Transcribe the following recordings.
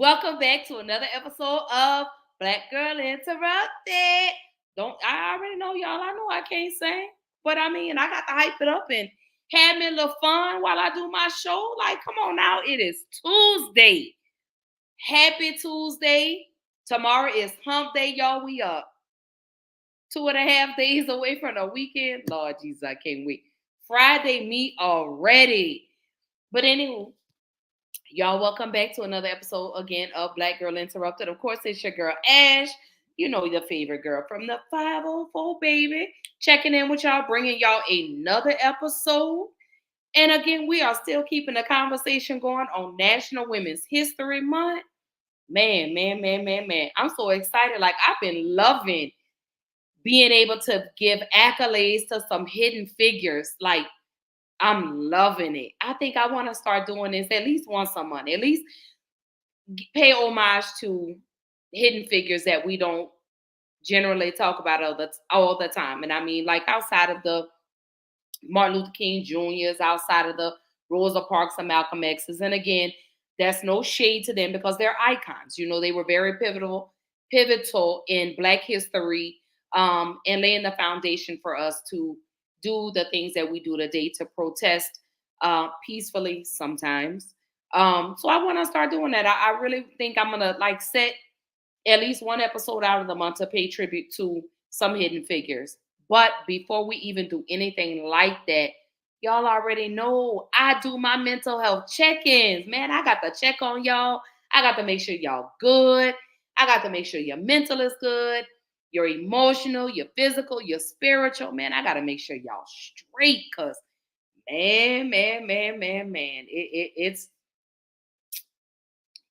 Welcome back to another episode of Black Girl Interrupted. I already know y'all. I know I can't sing, but I got to hype it up and have me a little fun while I do my show. Like, come on now, it is Tuesday. Happy Tuesday. Tomorrow is Hump Day, y'all. We up 2.5 days away from the weekend. Lord Jesus, I can't wait. Friday meet already. But anyway, y'all, welcome back to another episode again of Black Girl Interrupted. Of course, it's your girl, Ash. You know, your favorite girl from the 504, baby. Checking in with y'all, bringing y'all another episode. And again, we are still keeping the conversation going on National Women's History Month. Man. I'm so excited. Like, I've been loving being able to give accolades to some hidden figures. Like, I'm loving it. I think I want to start doing this at least once a month. At least pay homage to hidden figures that we don't generally talk about all the time. And I mean, like, outside of the Martin Luther King Jr.'s, outside of the Rosa Parks and Malcolm X's. And again, that's no shade to them because they're icons. You know, they were very pivotal in Black history and laying the foundation for us to do the things that we do today, to protest peacefully sometimes. So I want to start doing that. I really think I'm going to set at least one episode out of the month to pay tribute to some hidden figures. But before we even do anything like that, y'all already know I do my mental health check-ins. Man, I got to check on y'all. I got to make sure y'all good. I got to make sure your mental is good. Your emotional, your physical, your spiritual. Man, I got to make sure y'all straight because, man.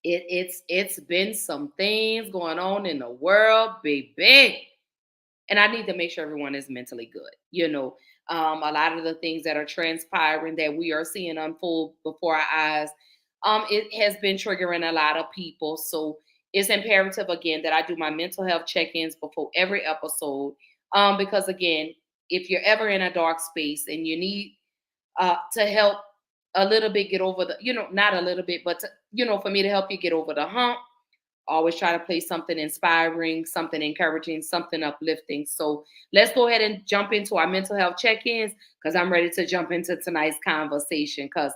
It's been some things going on in the world, baby. And I need to make sure everyone is mentally good. You know, a lot of the things that are transpiring that we are seeing unfold before our eyes, it has been triggering a lot of people. So it's imperative, again, that I do my mental health check-ins before every episode. Because, again, if you're ever in a dark space and you need to help a little bit get over not a little bit, but, for me to help you get over the hump, always try to play something inspiring, something encouraging, something uplifting. So let's go ahead and jump into our mental health check-ins because I'm ready to jump into tonight's conversation because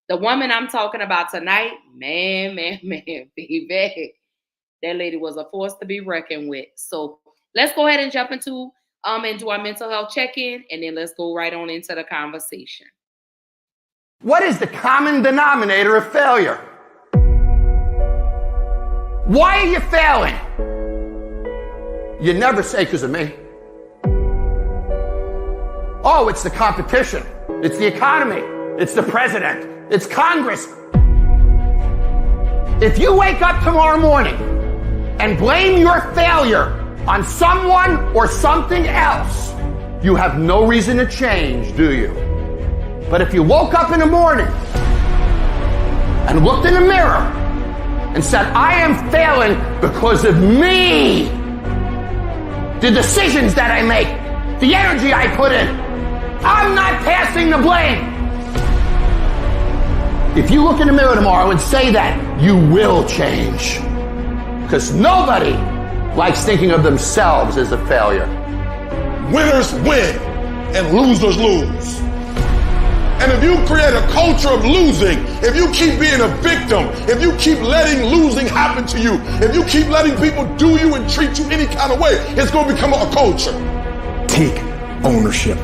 the woman I'm talking about tonight, man, baby. That lady was a force to be reckoned with. So let's go ahead and jump into and do our mental health check-in, and then let's go right on into the conversation. What is the common denominator of failure? Why are you failing? You never say because of me. Oh, it's the competition. It's the economy. It's the president. It's Congress. If you wake up tomorrow morning and blame your failure on someone or something else, you have no reason to change, do you? But if you woke up in the morning and looked in the mirror and said, I am failing because of me, the decisions that I make, the energy I put in, I'm not passing the blame. If you look in the mirror tomorrow and say that, you will change. Because nobody likes thinking of themselves as a failure. Winners win and losers lose. And if you create a culture of losing, if you keep being a victim, if you keep letting losing happen to you, if you keep letting people do you and treat you any kind of way, it's going to become a culture. Take ownership.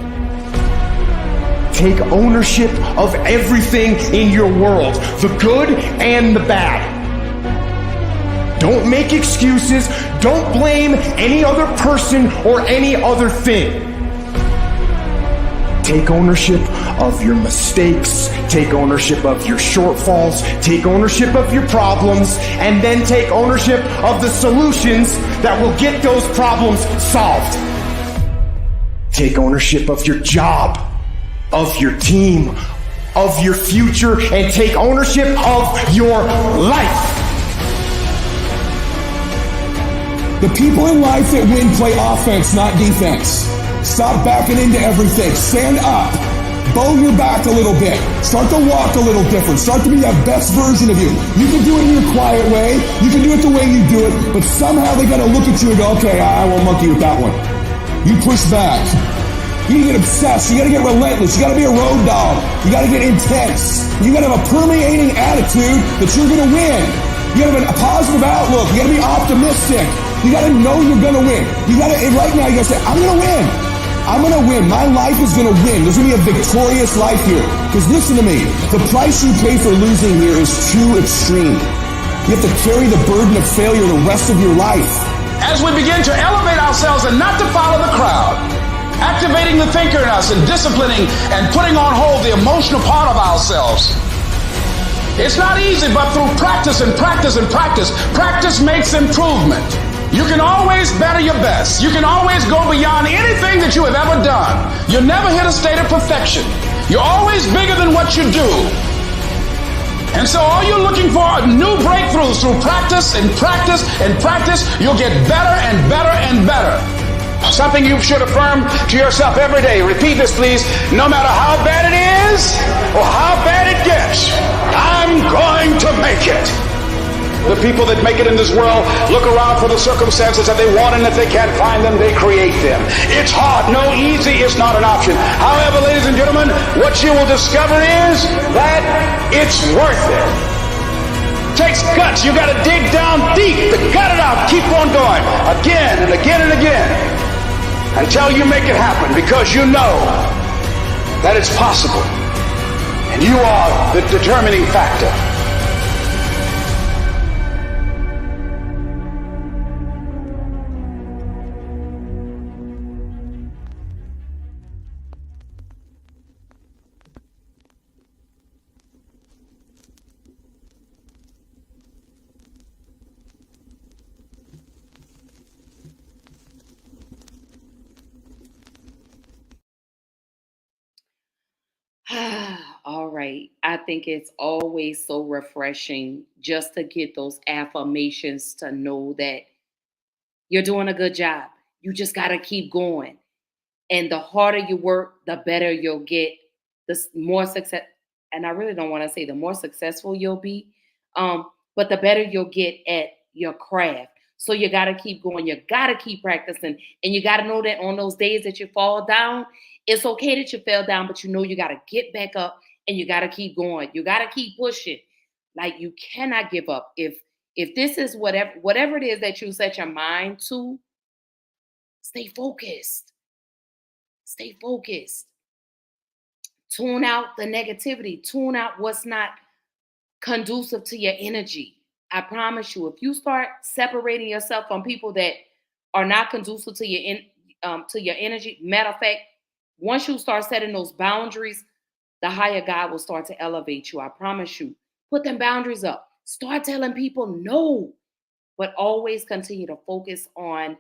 Take ownership of everything in your world, the good and the bad. Don't make excuses. Don't blame any other person or any other thing. Take ownership of your mistakes. Take ownership of your shortfalls. Take ownership of your problems. And then take ownership of the solutions that will get those problems solved. Take ownership of your job, of your team, of your future, and take ownership of your life. The people in life that win play offense, not defense. Stop backing into everything. Stand up. bow your back a little bit. Start to walk a little different. Start to be that best version of you. You can do it in your quiet way. You can do it the way you do it. But somehow they got to look at you and go, okay, I won't monkey with that one. You push back. You gotta get obsessed. You gotta get relentless. You gotta be a road dog. You gotta get intense. You gotta have a permeating attitude that you're gonna win. You gotta have a positive outlook. You gotta be optimistic. You gotta know you're gonna win. You gotta, right now, you gotta say, I'm gonna win. I'm gonna win. My life is gonna win. There's gonna be a victorious life here. Because listen to me, the price you pay for losing here is too extreme. You have to carry the burden of failure the rest of your life. As we begin to elevate ourselves and not to follow the crowd, activating the thinker in us and disciplining and putting on hold the emotional part of ourselves. It's not easy, but through practice and practice and practice, practice makes improvement. You can always better your best. You can always go beyond anything that you have ever done. You'll never hit a state of perfection. You're always bigger than what you do. And so all you're looking for are new breakthroughs through practice and practice and practice. You'll get better and better and better. Something you should affirm to yourself every day. Repeat this, please. No matter how bad it is or how bad it gets, I'm going to make it. The people that make it in this world look around for the circumstances that they want, and if they can't find them, they create them. It's hard. No, easy is not an option. However, ladies and gentlemen, what you will discover is that it's worth it. Takes guts. You got to dig down deep to gut it out. Keep on going again and again and again until you make it happen, because you know that it's possible and you are the determining factor. All right. I think it's always so refreshing just to get those affirmations to know that you're doing a good job. You just got to keep going. And the harder you work, the better you'll get, the more success. And I really don't want to say the more successful you'll be, but the better you'll get at your craft. So you got to keep going. You got to keep practicing. And you got to know that on those days that you fall down, it's okay that you fell down, but you know you got to get back up and you got to keep going. You got to keep pushing. Like, you cannot give up. If this is whatever it is that you set your mind to, stay focused. Stay focused. Tune out the negativity. Tune out what's not conducive to your energy. I promise you, if you start separating yourself from people that are not conducive to your energy, matter of fact, once you start setting those boundaries, the higher God will start to elevate you. I promise you. Put them boundaries up. Start telling people no, but always continue to focus on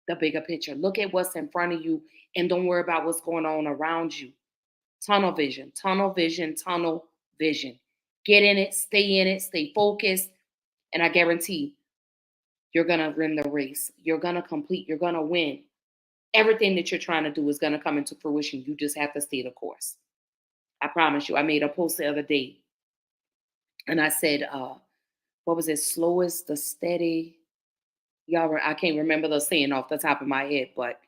the bigger picture. Look at what's in front of you and don't worry about what's going on around you. Tunnel vision, tunnel vision, tunnel vision. Get in it, stay focused. And I guarantee you're going to win the race. You're going to complete, you're going to win. Everything that you're trying to do is going to come into fruition. You just have to stay the course. I promise you. I made a post the other day and I said, what was it? Slow is the steady. Y'all, I can't remember the saying off the top of my head, but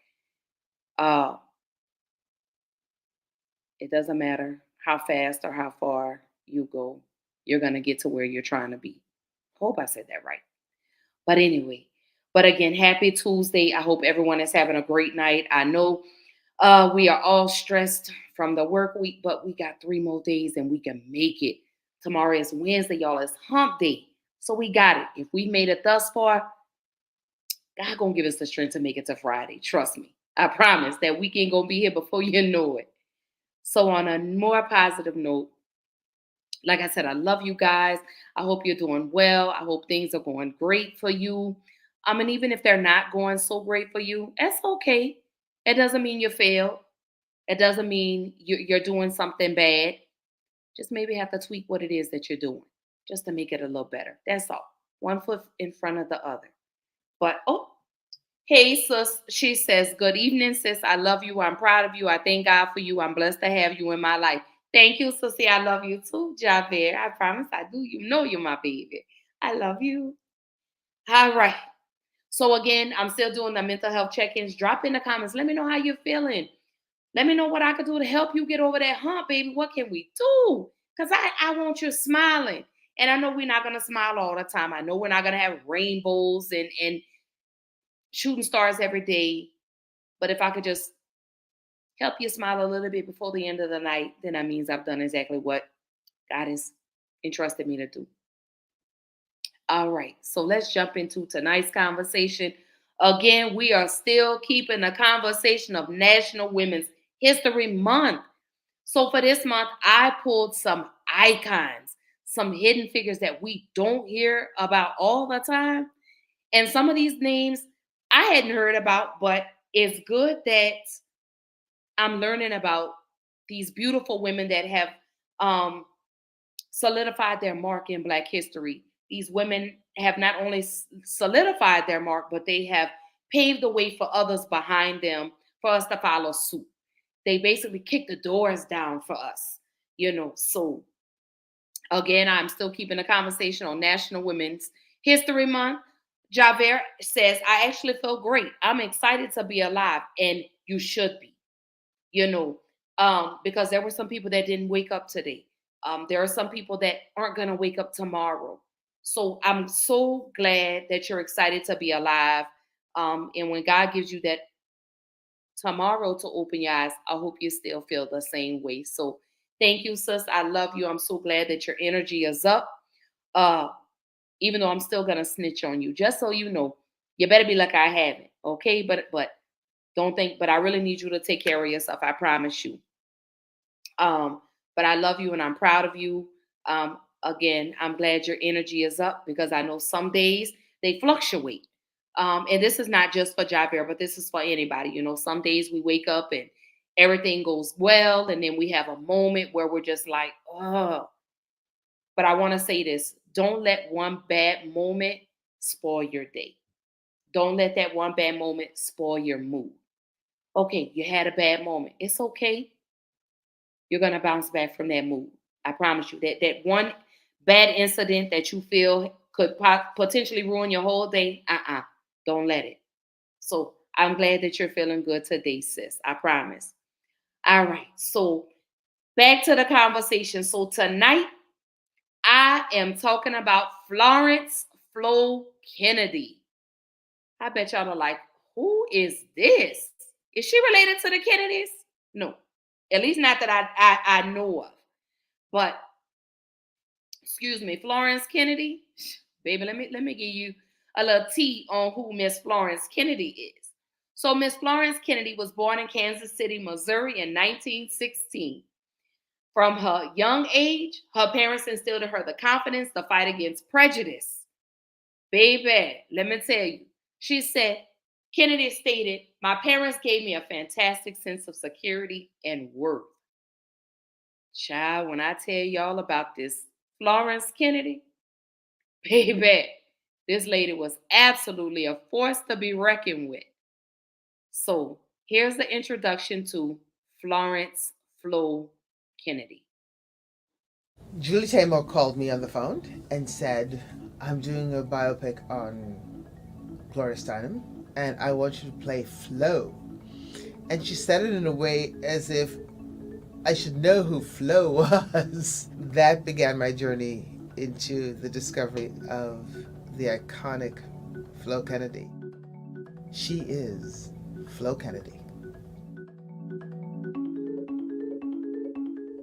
it doesn't matter how fast or how far you go. You're going to get to where you're trying to be. Hope I said that right. But anyway, but again, happy Tuesday. I hope everyone is having a great night. I know we are all stressed from the work week, but we got 3 more days and we can make it. Tomorrow is Wednesday, y'all. It's hump day. So we got it. If we made it thus far, God gonna give us the strength to make it to Friday. Trust me. I promise that weekend gonna be here before you know it. So on a more positive note, like I said, I love you guys. I hope you're doing well. I hope things are going great for you. And even if they're not going so great for you, that's okay. It doesn't mean you failed. It doesn't mean you're doing something bad. Just maybe have to tweak what it is that you're doing just to make it a little better. That's all. One foot in front of the other. But, Hey, sis. She says, good evening, sis. I love you. I'm proud of you. I thank God for you. I'm blessed to have you in my life. Thank you, sissy. I love you too, Javert. I promise I do. You know you're my baby. I love you. All right. So again, I'm still doing the mental health check-ins. Drop in the comments. Let me know how you're feeling. Let me know what I could do to help you get over that hump, baby. What can we do? Because I want you smiling. And I know we're not going to smile all the time. I know we're not going to have rainbows and shooting stars every day. But if I could just help you smile a little bit before the end of the night, then that means I've done exactly what God has entrusted me to do. All right, so let's jump into tonight's conversation. Again, we are still keeping the conversation of National Women's History Month. So for this month, I pulled some icons, some hidden figures that we don't hear about all the time. And some of these names I hadn't heard about, but it's good that I'm learning about these beautiful women that have um, solidified their mark in Black history. These women have not only solidified their mark, but they have paved the way for others behind them for us to follow suit. They basically kicked the doors down for us, So again, I'm still keeping the conversation on National Women's History Month. Javert says, I actually feel great. I'm excited to be alive, and you should be, because there were some people that didn't wake up today. There are some people that aren't going to wake up tomorrow. So I'm so glad that you're excited to be alive. And when God gives you that tomorrow to open your eyes, I hope you still feel the same way. So thank you, sis. I love you. I'm so glad that your energy is up. Even though I'm still gonna snitch on you, just so you know, you better be like I haven't. Okay, but don't think. But I really need you to take care of yourself. I promise you. But I love you and I'm proud of you. Again, I'm glad your energy is up because I know some days they fluctuate. And this is not just for Javier, but this is for anybody. Some days we wake up and everything goes well, and then we have a moment where we're just like, oh. But I want to say this: don't let one bad moment spoil your day. Don't let that one bad moment spoil your mood. Okay, you had a bad moment. It's okay. You're going to bounce back from that mood. I promise you that one bad incident that you feel could potentially ruin your whole day. Don't let it. So I'm glad that you're feeling good today, sis. I promise. All right. So back to the conversation. So tonight I am talking about Florynce Flo Kennedy. I bet y'all are like, who is this? Is she related to the Kennedys? No. At least not that I know of. But excuse me, Florynce Kennedy, baby, let me give you a little tea on who Miss Florynce Kennedy is. So Miss Florynce Kennedy was born in Kansas City, Missouri in 1916. From her young age, her parents instilled in her the confidence to fight against prejudice. Baby, let me tell you. She said, Kennedy stated, my parents gave me a fantastic sense of security and worth. Child, when I tell y'all about this Florynce Kennedy, baby, this lady was absolutely a force to be reckoned with. So here's the introduction to Florynce Flo Kennedy. Julie Taymor called me on the phone and said, I'm doing a biopic on Gloria Steinem, and I want you to play Flo. And she said it in a way as if I should know who Flo was. That began my journey into the discovery of the iconic Flo Kennedy. She is Flo Kennedy.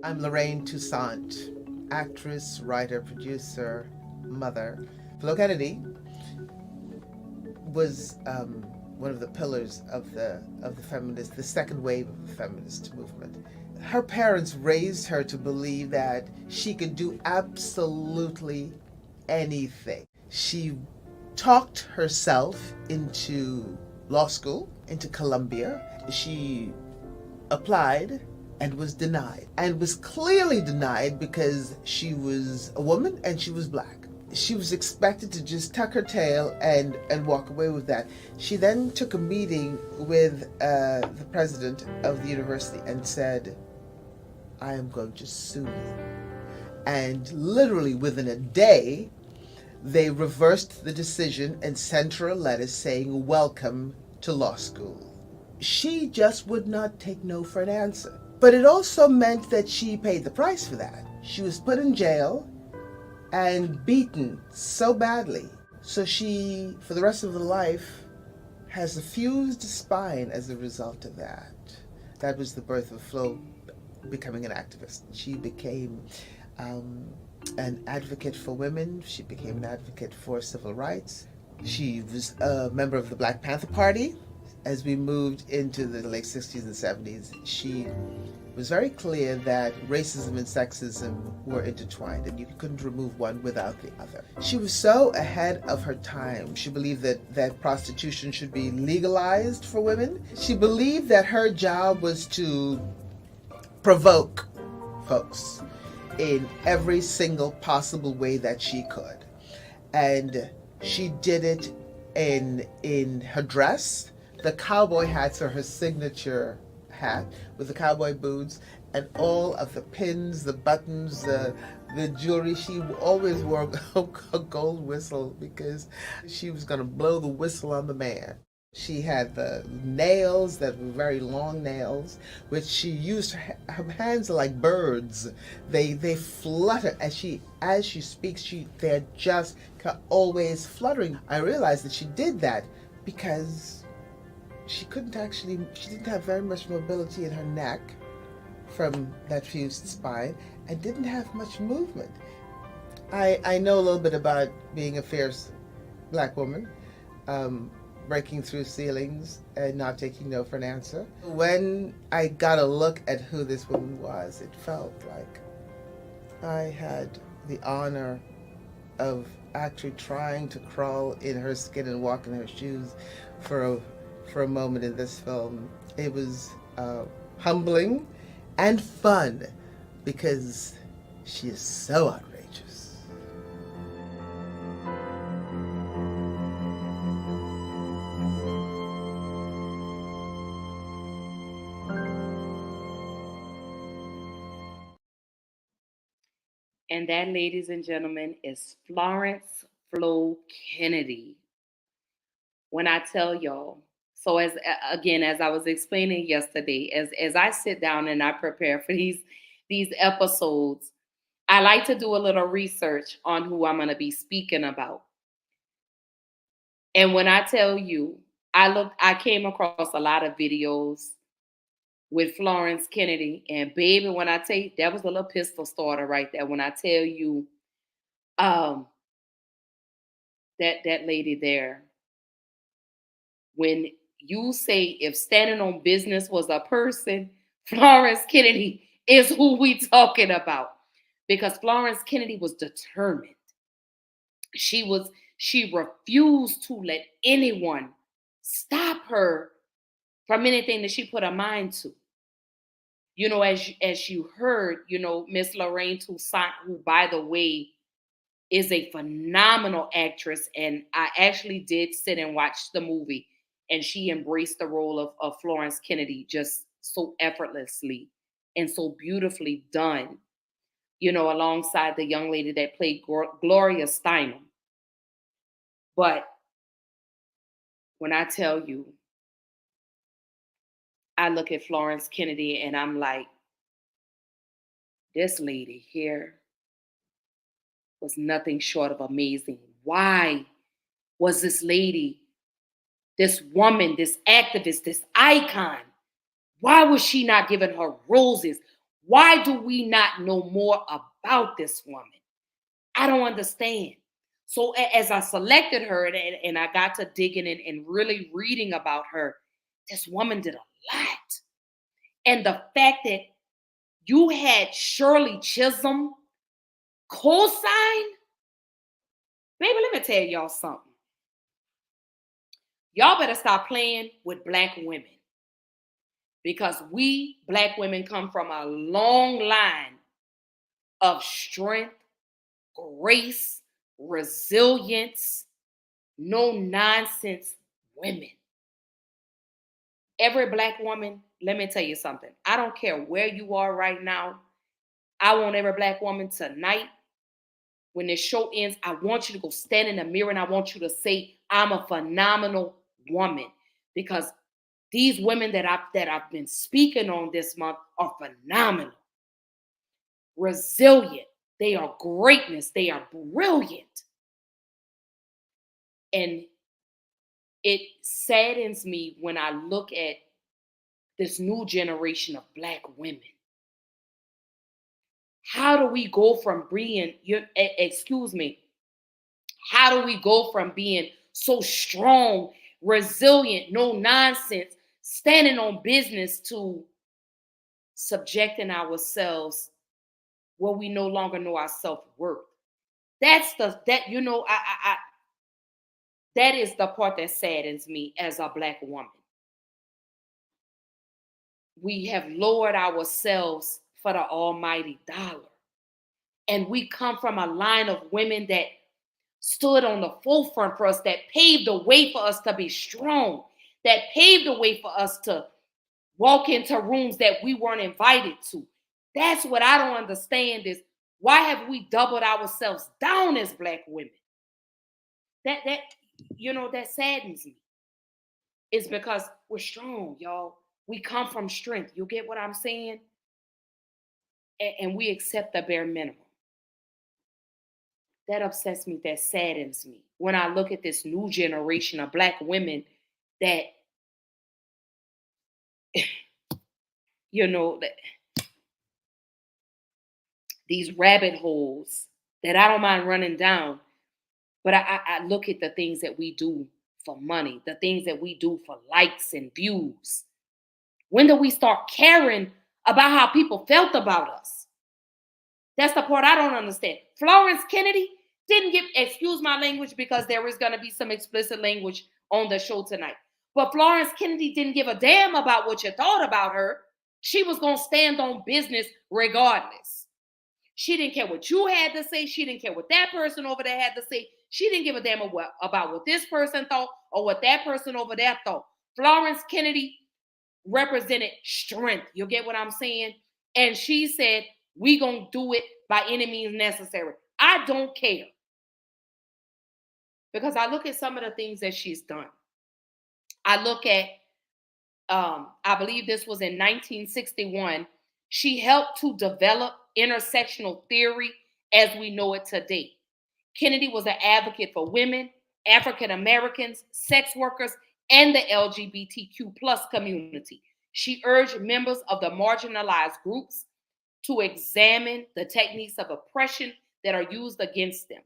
I'm Lorraine Toussaint, actress, writer, producer, mother. Flo Kennedy was one of the pillars of the feminist, the second wave of the feminist movement. Her parents raised her to believe that she could do absolutely anything. She talked herself into law school, into Columbia. She applied and was denied, and was clearly denied because she was a woman and she was Black. she was expected to just tuck her tail and walk away with that. She then took a meeting with the president of the university and said, I am going to sue you. And literally within a day, they reversed the decision and sent her a letter saying, welcome to law school. She just would not take no for an answer. But it also meant that she paid the price for that. She was put in jail and beaten so badly. So she, for the rest of her life, has a fused spine as a result of that. That was the birth of Flo becoming an activist. She became an advocate for women. She became an advocate for civil rights. She was a member of the Black Panther Party. As we moved into the late 60s and 70s, she was very clear that racism and sexism were intertwined and you couldn't remove one without the other. She was so ahead of her time. She believed that prostitution should be legalized for women. She believed that her job was to provoke folks in every single possible way that she could. And she did it in her dress. The cowboy hats are her signature hat with the cowboy boots and all of the pins, the buttons, the jewelry. She always wore a gold whistle because she was going to blow the whistle on the man. She had the nails that were very long nails, which she used. Her hands are like birds. They flutter as she speaks. They're just always fluttering. I realized that she did that because she didn't have very much mobility in her neck from that fused spine and didn't have much movement. I know a little bit about being a fierce Black woman, breaking through ceilings and not taking no for an answer. When I got a look at who this woman was, it felt like I had the honor of actually trying to crawl in her skin and walk in her shoes for a moment in this film. It was humbling and fun because she is so outrageous. And that, ladies and gentlemen, is Florynce Flo Kennedy. When I tell y'all, so as I was explaining yesterday, as I sit down and I prepare for these episodes, I like to do a little research on who I'm going to be speaking about. And when I tell you, I came across a lot of videos with Florynce Kennedy, and baby, when I tell you, that was a little pistol starter right there. When I tell you, that lady there, when you say if standing on business was a person, Florynce Kennedy is who we talking about, because Florynce Kennedy was determined. She refused to let anyone stop her from anything that she put her mind to. You know, as you heard, you know, Miss Lorraine Toussaint, who, by the way, is a phenomenal actress, and I actually did sit and watch the movie, and she embraced the role of Florynce Kennedy just so effortlessly and so beautifully done, you know, alongside the young lady that played Gloria Steinem. But when I tell you, I look at Florynce Kennedy and I'm like, this lady here was nothing short of amazing. Why was this lady, this woman, this activist, this icon, why was she not given her roses? Why do we not know more about this woman? I don't understand. So as I selected her and I got to digging in and really reading about her, this woman did a lot. And the fact that you had Shirley Chisholm co-sign, baby, let me tell y'all something. Y'all better stop playing with Black women, because we Black women come from a long line of strength, grace, resilience, no nonsense women. Every Black woman, let me tell you something. I don't care where you are right now. I want every Black woman tonight, when this show ends, I want you to go stand in the mirror and I want you to say, I'm a phenomenal woman. Because these women that I've been speaking on this month are phenomenal, resilient. They are greatness. They are brilliant. And it saddens me when I look at this new generation of Black women. How do we go from being, how do we go from being so strong, resilient, no nonsense, standing on business, to subjecting ourselves where we no longer know our self-worth? That is the part that saddens me as a Black woman. We have lowered ourselves for the almighty dollar. And we come from a line of women that stood on the forefront for us, that paved the way for us to be strong, that paved the way for us to walk into rooms that we weren't invited to. That's what I don't understand, is why have we doubled ourselves down as Black women? That saddens me. It's because we're strong, y'all. We come from strength. You get what I'm saying? And we accept the bare minimum. That upsets me. That saddens me when I look at this new generation of Black women that, these rabbit holes that I don't mind running down, but I look at the things that we do for money, the things that we do for likes and views. When do we start caring about how people felt about us? That's the part I don't understand. Florynce Kennedy didn't give, excuse my language, because there is going to be some explicit language on the show tonight. But Florynce Kennedy didn't give a damn about what you thought about her. She was going to stand on business regardless. She didn't care what you had to say. She didn't care what that person over there had to say. She didn't give a damn about what this person thought or what that person over there thought. Florynce Kennedy represented strength. You get what I'm saying? And she said, we gonna do it by any means necessary. I don't care. Because I look at some of the things that she's done. I look at, I believe this was in 1961, she helped to develop intersectional theory as we know it today. Kennedy was an advocate for women, African Americans, sex workers, and the LGBTQ plus community. She urged members of the marginalized groups to examine the techniques of oppression that are used against them.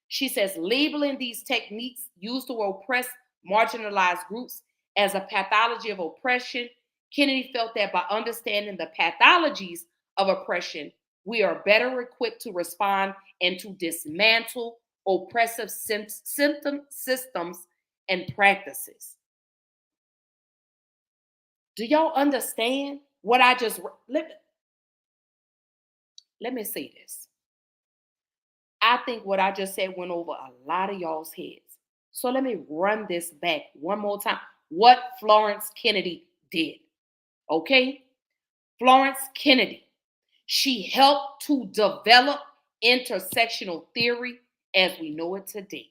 She says labeling these techniques used to oppress marginalized groups as a pathology of oppression, Kennedy felt that by understanding the pathologies of oppression, we are better equipped to respond and to dismantle oppressive systems and practices. Do y'all understand what I just... Let me say this. I think what I just said went over a lot of y'all's heads. So let me run this back one more time. What Florynce Kennedy did. Okay? Florynce Kennedy. She helped to develop intersectional theory as we know it today.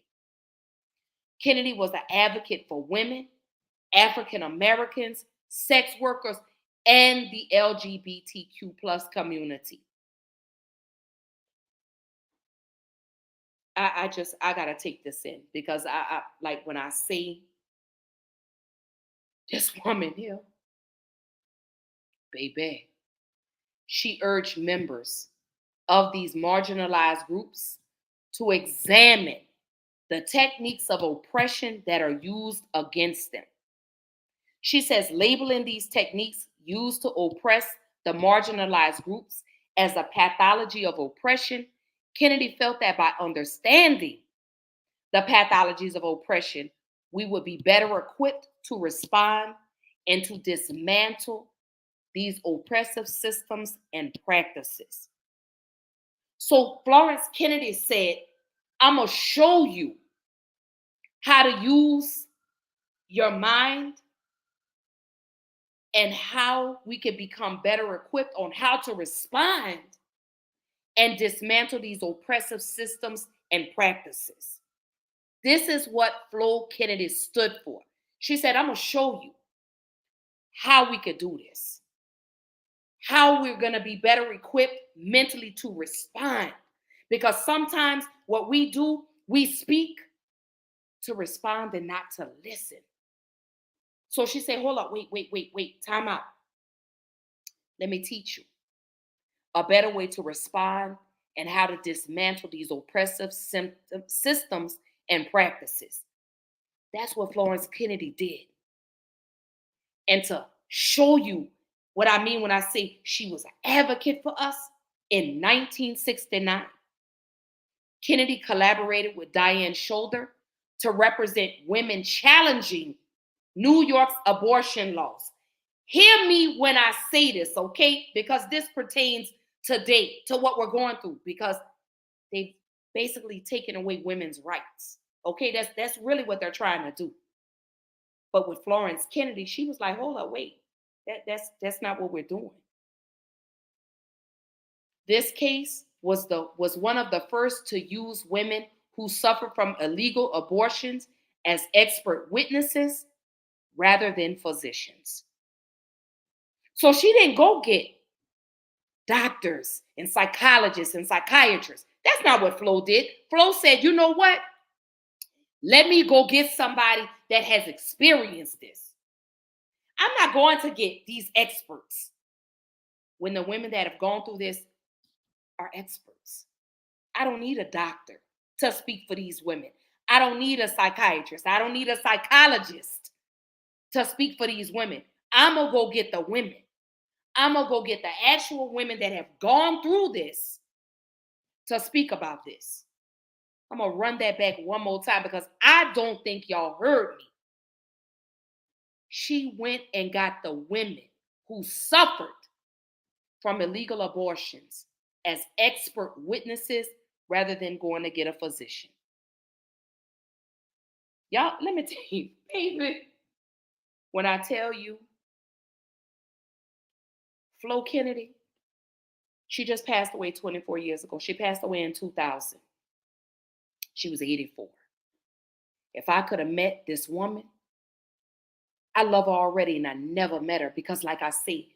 Kennedy was an advocate for women, African Americans, sex workers, and the LGBTQ plus community. I gotta take this in, because I like when I see this woman here, baby, she urged members of these marginalized groups to examine the techniques of oppression that are used against them. She says labeling these techniques used to oppress the marginalized groups as a pathology of oppression, Kennedy felt that by understanding the pathologies of oppression, we would be better equipped to respond and to dismantle these oppressive systems and practices. So Florynce Kennedy said, I'm going to show you how to use your mind and how we can become better equipped on how to respond and dismantle these oppressive systems and practices. This is what Flo Kennedy stood for. She said, I'm going to show you how we could do this, how we're going to be better equipped mentally to respond. Because sometimes what we do, we speak to respond and not to listen. So she said, hold up, wait, time out. Let me teach you a better way to respond and how to dismantle these oppressive systems and practices. That's what Florynce Kennedy did. And to show you what I mean when I say she was an advocate for us, in 1969, Kennedy collaborated with Diane Shoulder to represent women challenging New York's abortion laws. Hear me when I say this, okay? Because this pertains today to what we're going through, because they've basically taken away women's rights. Okay, that's really what they're trying to do. But with Florynce Kennedy, she was like, hold up, wait. That's not what we're doing. This case was one of the first to use women who suffer from illegal abortions as expert witnesses rather than physicians. So she didn't go get doctors and psychologists and psychiatrists. That's not what Flo did. Flo said, you know what? Let me go get somebody that has experienced this. I'm not going to get these experts when the women that have gone through this are experts. I don't need a doctor to speak for these women. I don't need a psychiatrist. I don't need a psychologist to speak for these women. I'm going to go get the women. I'm going to go get the actual women that have gone through this to speak about this. I'm going to run that back one more time because I don't think y'all heard me. She went and got the women who suffered from illegal abortions as expert witnesses rather than going to get a physician. Y'all, let me tell you, baby, when I tell you, Flo Kennedy, she just passed away 24 years ago. She passed away in 2000. She was 84. If I could have met this woman, I love her already and I never met her because, like I say,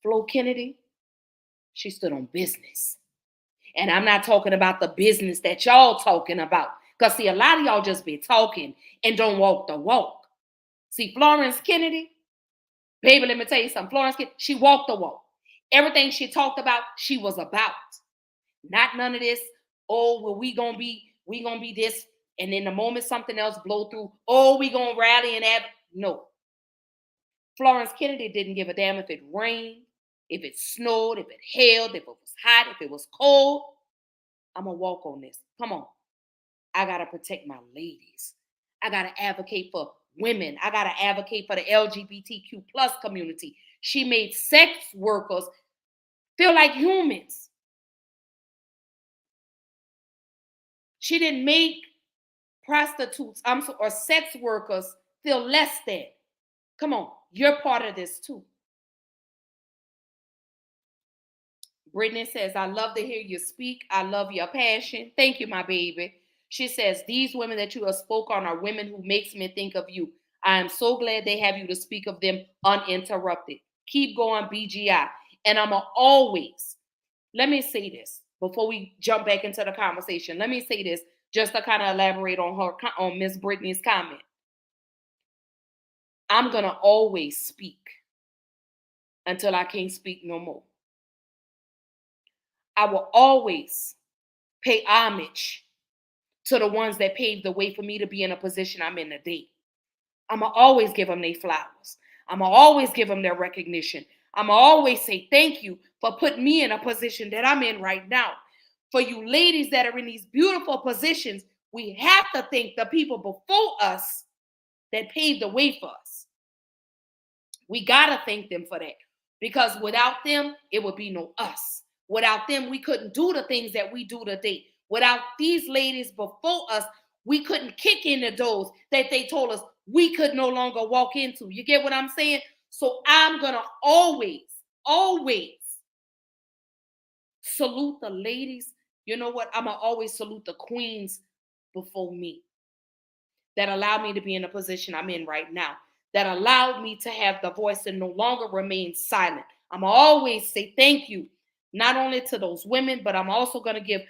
Flo Kennedy, she stood on business. And I'm not talking about the business that y'all talking about. Because, see, a lot of y'all just be talking and don't walk the walk. See, Florynce Kennedy, baby, let me tell you something. Florynce Kennedy, she walked the walk. Everything she talked about, she was about. Not none of this, oh, well, we gonna be this, and then the moment something else blow through, oh, we gonna rally and have. No. Florynce Kennedy didn't give a damn if it rained, if it snowed, if it hailed, if it was hot, if it was cold. I'm gonna walk on this. Come on. I gotta protect my ladies. I gotta advocate for women. I gotta advocate for the LGBTQ plus community. She made sex workers feel like humans. She didn't make prostitutes or sex workers feel less than. Come on, you're part of this too. Brittany says, I love to hear you speak. I love your passion. Thank you, my baby. She says, these women that you have spoke on are women who makes me think of you. I am so glad they have you to speak of them uninterrupted. Keep going, BGI. And I'm always, let me say this before we jump back into the conversation. Let me say this just to kind of elaborate on Miss Brittany's comment. I'm going to always speak until I can't speak no more. I will always pay homage to the ones that paved the way for me to be in a position I'm in today. I'm going to always give them their flowers. I'm going to always give them their recognition. I'm going to always say thank you for putting me in a position that I'm in right now. For you ladies that are in these beautiful positions, we have to thank the people before us that paved the way for us. We got to thank them for that, because without them, it would be no us. Without them, we couldn't do the things that we do today. Without these ladies before us, we couldn't kick in the doors that they told us we could no longer walk into. You get what I'm saying? So I'm going to always salute the ladies. You know what? I'm going to always salute the queens before me that allowed me to be in the position I'm in right now, that allowed me to have the voice and no longer remain silent. I'm going to always say thank you, not only to those women, but I'm also going to give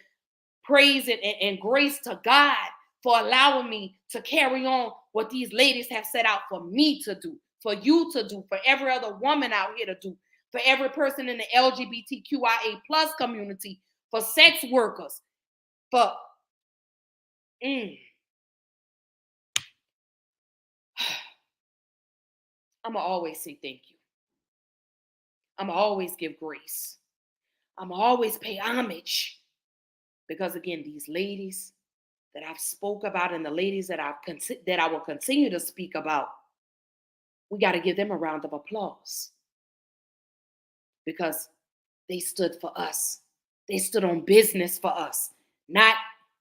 praise and grace to God for allowing me to carry on what these ladies have set out for me to do, for you to do, for every other woman out here to do, for every person in the LGBTQIA plus community, for sex workers, for I'm going to always say thank you. I'm going to always give grace. I'm going to always pay homage. Because again, these ladies that I've spoke about and the ladies that I will continue to speak about, we got to give them a round of applause. Because they stood for us. They stood on business for us. Not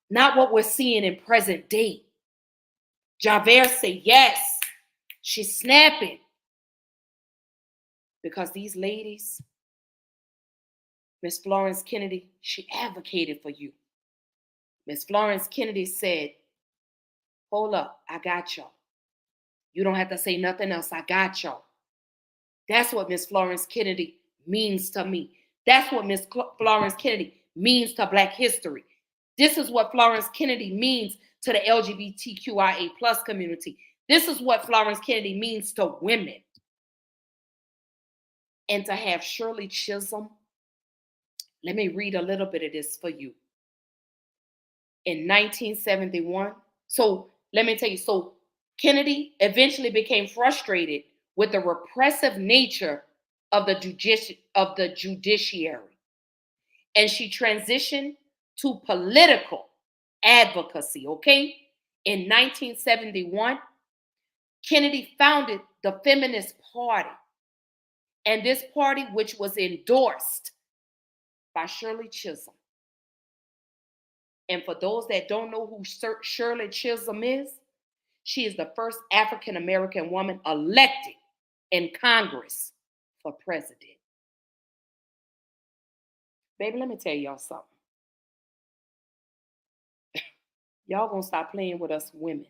what we're seeing in present day. Javert said, yes, she's snapping. Because these ladies, Miss Florynce Kennedy, she advocated for you. Miss Florynce Kennedy said, hold up, I got y'all. You don't have to say nothing else, I got y'all. That's what Miss Florynce Kennedy means to me. That's what Miss Florynce Kennedy means to Black history. This is what Florynce Kennedy means to the LGBTQIA plus community. This is what Florynce Kennedy means to women. And to have Shirley Chisholm, let me read a little bit of this for you. In 1971, so let me tell you, so Kennedy eventually became frustrated with the repressive nature of the judiciary. And she transitioned to political advocacy, okay? In 1971, Kennedy founded the Feminist Party. And this party, which was endorsed by Shirley Chisholm. And for those that don't know who Shirley Chisholm is, she is the first African-American woman elected in Congress for president. Baby, let me tell y'all something. Y'all gonna stop playing with us women.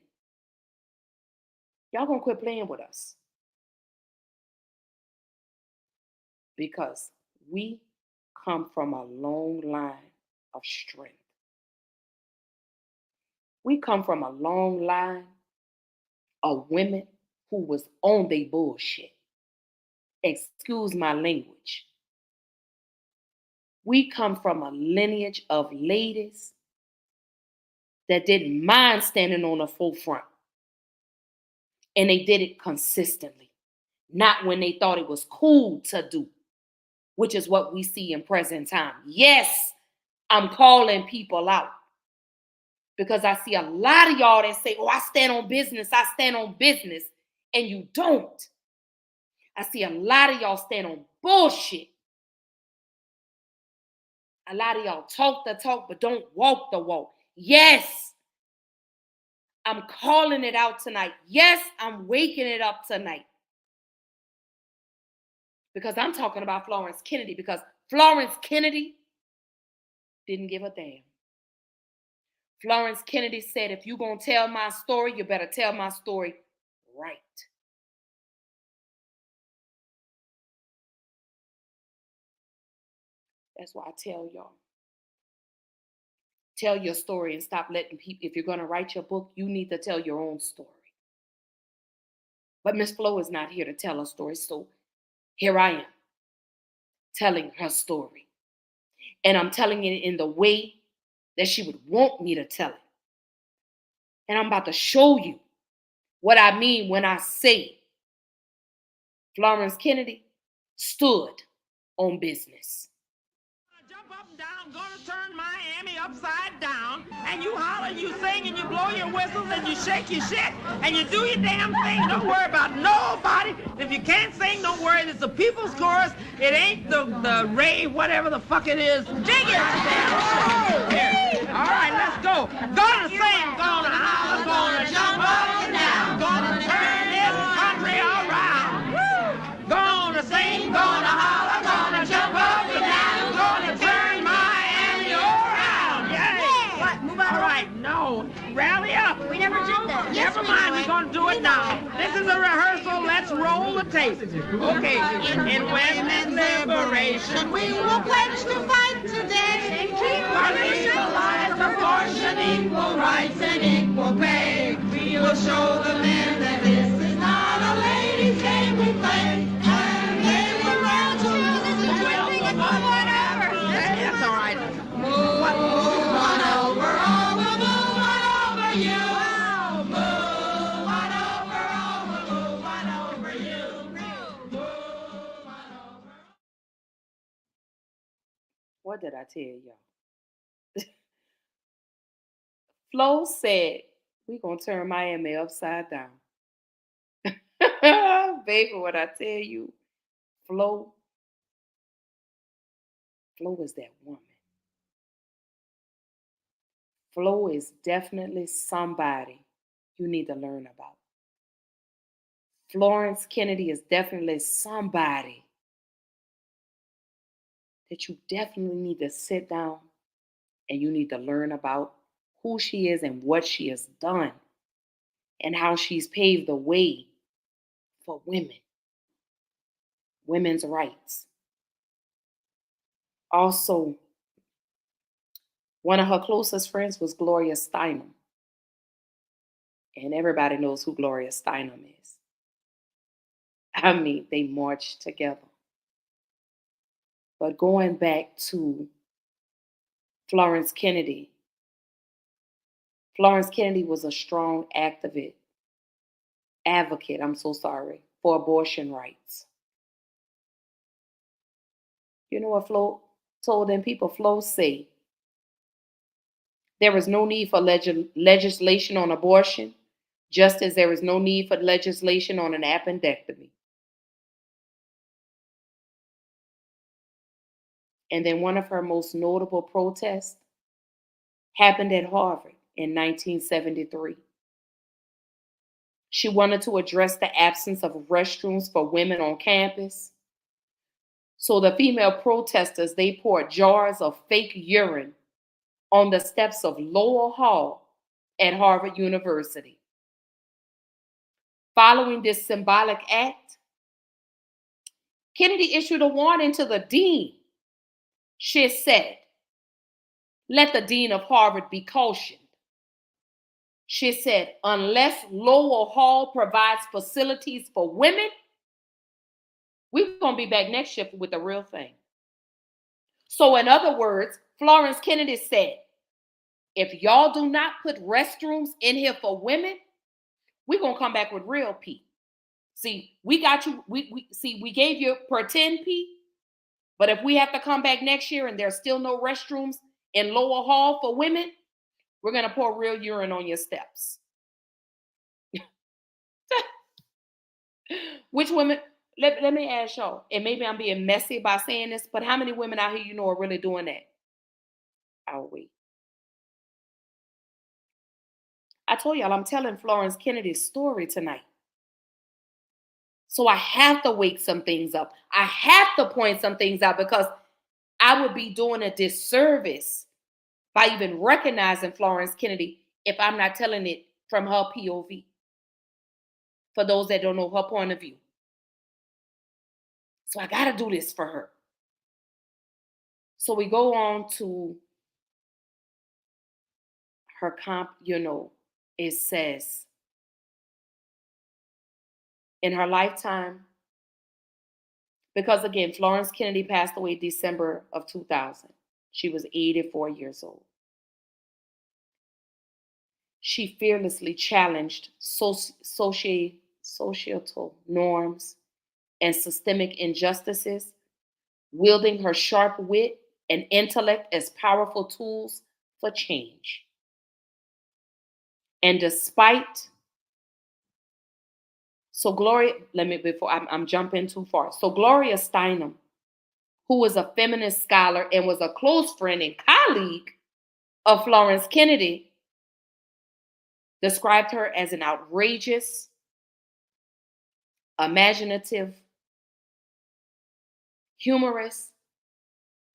Y'all gonna quit playing with us. Because we come from a long line of strength. We come from a long line of women who was on their bullshit. Excuse my language. We come from a lineage of ladies that didn't mind standing on the forefront. And they did it consistently. Not when they thought it was cool to do, which is what we see in present time. Yes, I'm calling people out. Because I see a lot of y'all that say, oh, I stand on business, and you don't. I see a lot of y'all stand on bullshit. A lot of y'all talk the talk, but don't walk the walk. Yes, I'm calling it out tonight. Yes, I'm waking it up tonight. Because I'm talking about Florynce Kennedy, because Florynce Kennedy didn't give a damn. Florynce Kennedy said, if you're going to tell my story, you better tell my story right. That's why I tell y'all. Tell your story and stop letting people, if you're going to write your book, you need to tell your own story. But Miss Flo is not here to tell her story, so here I am telling her story. And I'm telling it in the way that she would want me to tell it. And I'm about to show you what I mean when I say Florynce Kennedy stood on business. Jump up and down, gonna turn Miami upside down, and you holler, you sing, and you blow your whistles, and you shake your shit, and you do your damn thing. Don't worry about nobody. If you can't sing, don't worry. It's the people's chorus. It ain't the rave, whatever the fuck it is. Dig it! Here. All right, let's go. Gonna sing, gonna holler, gonna jump up and down, gonna turn this country around. Gonna sing, gonna holler, gonna jump up and down, gonna turn Miami around. Yay! What? Move on. All right, no, rally up. We never did that. Never mind, we're gonna do it now. This is a rehearsal. Let's roll the tape. Okay, in women's liberation, we will pledge to fight today. Legalize abortion, equal rights, and equal pay. We will show the men that this is not a ladies' game we play. And they will learn to whatever. That's all right. Move on over, oh, we'll move on over you. Move on over, oh, we'll move on over you. Move on over. What did I tell y'all? Flo said, we're going to turn Miami upside down. Baby, what I tell you, Flo is that woman. Flo is definitely somebody you need to learn about. Florynce Kennedy is definitely somebody that you definitely need to sit down and you need to learn about who she is and what she has done and how she's paved the way for women, women's rights. Also, one of her closest friends was Gloria Steinem. And everybody knows who Gloria Steinem is. I mean, they marched together. But going back to Florynce Kennedy was a strong advocate, for abortion rights. You know what Flo told them people? Flo say, there is no need for legislation on abortion, just as there is no need for legislation on an appendectomy. And then one of her most notable protests happened at Harvard in 1973. She wanted to address the absence of restrooms for women on campus. So the female protesters, they poured jars of fake urine on the steps of Lowell Hall at Harvard University. Following this symbolic act, Kennedy issued a warning to the dean. She said, let the dean of Harvard be cautioned. She said, unless Lowell Hall provides facilities for women, we're going to be back next year with the real thing. So in other words, Florynce Kennedy said, if y'all do not put restrooms in here for women, we're going to come back with real P. See, we got you. We gave you pretend P. But if we have to come back next year and there's still no restrooms in Lowell Hall for women, we're going to pour real urine on your steps. Which women, let me ask y'all, and maybe I'm being messy by saying this, but how many women out here you know are really doing that? I'll wait. I told y'all I'm telling Florynce Kennedy's story tonight. So I have to wake some things up. I have to point some things out because I would be doing a disservice by even recognizing Florynce Kennedy if I'm not telling it from her POV. For those that don't know her point of view. So I got to do this for her. So we go on to her comp, it says, in her lifetime, because again, Florynce Kennedy passed away December of 2000. She was 84 years old. She fearlessly challenged societal norms and systemic injustices, wielding her sharp wit and intellect as powerful tools for change. And despite Gloria Steinem, who was a feminist scholar and was a close friend and colleague of Florynce Kennedy described her as an outrageous, imaginative, humorous,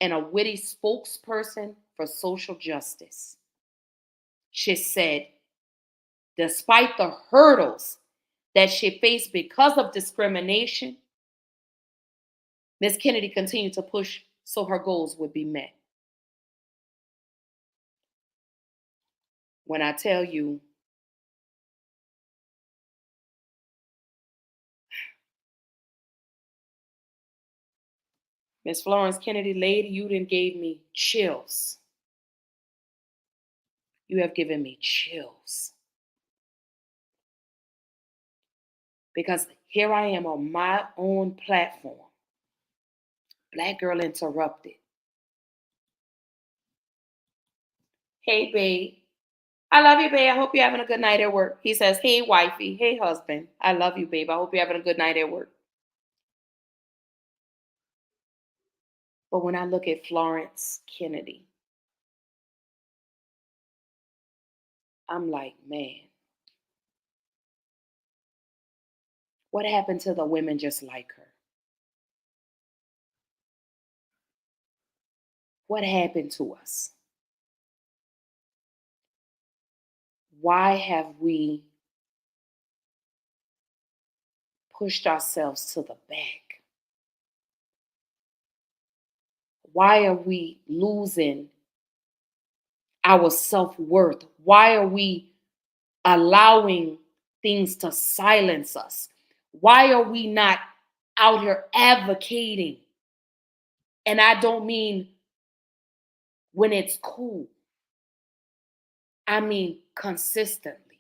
and a witty spokesperson for social justice. She said, despite the hurdles that she faced because of discrimination, Ms. Kennedy continued to push so her goals would be met. When I tell you, Miss Florynce Kennedy, lady, you done gave me chills. You have given me chills. Because here I am on my own platform, Black Girl Interrupted. Hey, babe. I love you, babe. I hope you're having a good night at work. He says, hey, wifey. Hey, husband. I love you, babe. I hope you're having a good night at work. But when I look at Florynce Kennedy, I'm like, man, what happened to the women just like her? What happened to us? Why have we pushed ourselves to the back? Why are we losing our self-worth? Why are we allowing things to silence us? Why are we not out here advocating? And I don't mean when it's cool. I mean consistently.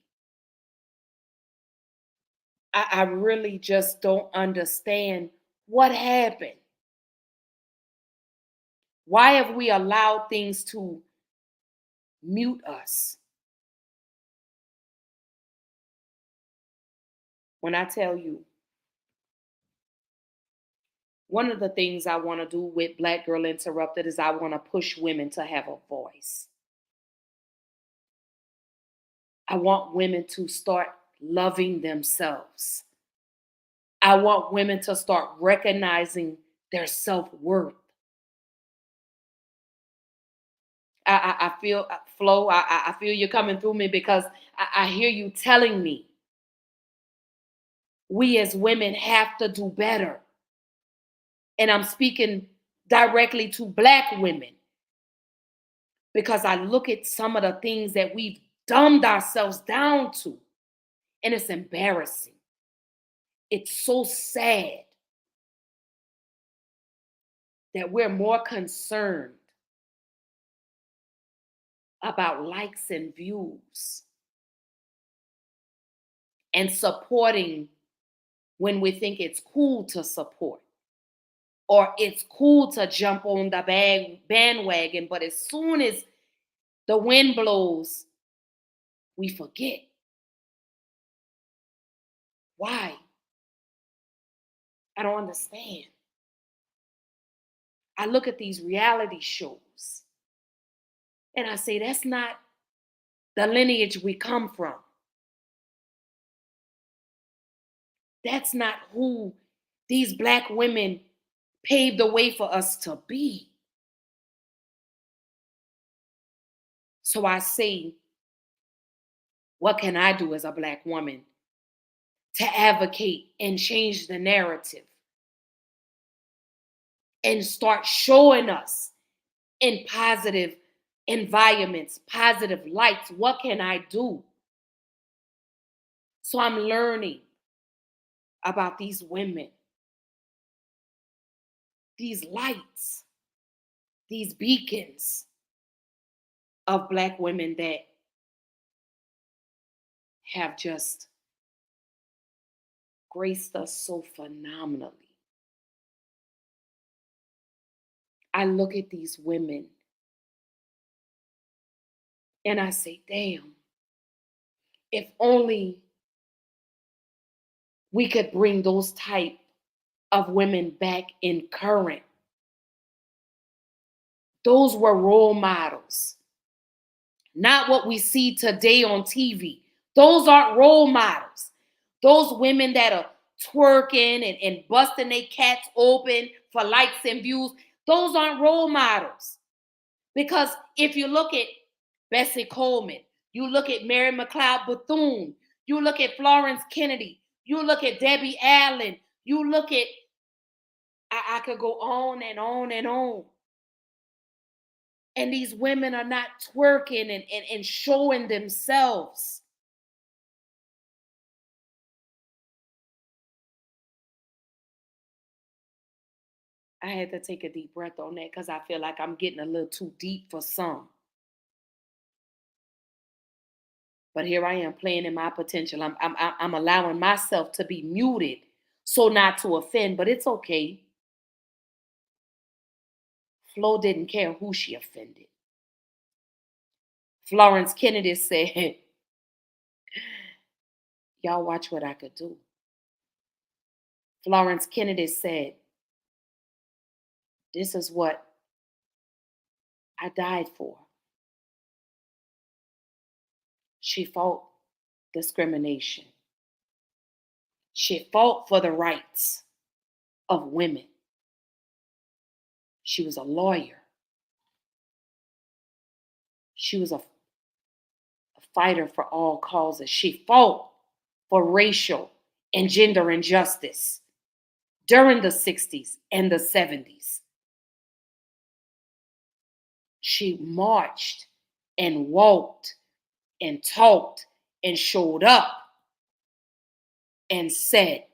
I really just don't understand what happened. Why have we allowed things to mute us? When I tell you, one of the things I want to do with Black Girl Interrupted is I want to push women to have a voice. I want women to start loving themselves. I want women to start recognizing their self-worth. I feel, Flo, I feel you're coming through me because I hear you telling me we as women have to do better. And I'm speaking directly to Black women because I look at some of the things that we've dumbed ourselves down to, and it's embarrassing. It's so sad that we're more concerned about likes and views and supporting when we think it's cool to support or it's cool to jump on the bandwagon. But as soon as the wind blows, we forget. Why? I don't understand. I look at these reality shows and I say, that's not the lineage we come from. That's not who these Black women paved the way for us to be. So I say, what can I do as a Black woman to advocate and change the narrative and start showing us in positive environments, positive lights? What can I do? So I'm learning about these women, these lights, these beacons of Black women that have just graced us so phenomenally. I look at these women and I say, damn, if only we could bring those type of women back in current. Those were role models. not what we see today on TV. Those aren't role models. Those women that are twerking and busting their cats open for likes and views, those aren't role models. Because if you look at Bessie Coleman, you look at Mary McLeod Bethune, you look at Florynce Kennedy, you look at Debbie Allen, you look at, I could go on and on and on. And these women are not twerking and showing themselves. I had to take a deep breath on that because I feel like I'm getting a little too deep for some. But here I am playing in my potential. I'm allowing myself to be muted so not to offend, but it's okay. Flo didn't care who she offended. Florynce Kennedy said, y'all watch what I could do. Florynce Kennedy said, this is what I died for. She fought discrimination. She fought for the rights of women. She was a lawyer. She was a fighter for all causes. She fought for racial and gender injustice during the 60s and the 70s. She marched and walked and talked and showed up and said,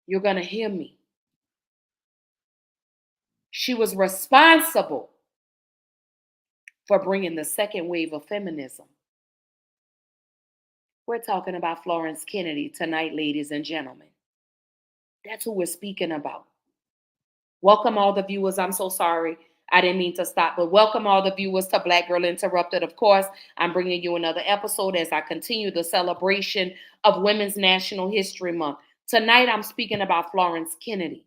you're going to hear me. She was responsible for bringing the second wave of feminism. We're talking about Florynce Kennedy tonight, ladies and gentlemen. That's who we're speaking about. Welcome all the viewers. I'm so sorry. I didn't mean to stop, but welcome all the viewers to Black Girl Interrupted. Of course, I'm bringing you another episode as I continue the celebration of Women's National History Month. Tonight, I'm speaking about Florynce Kennedy.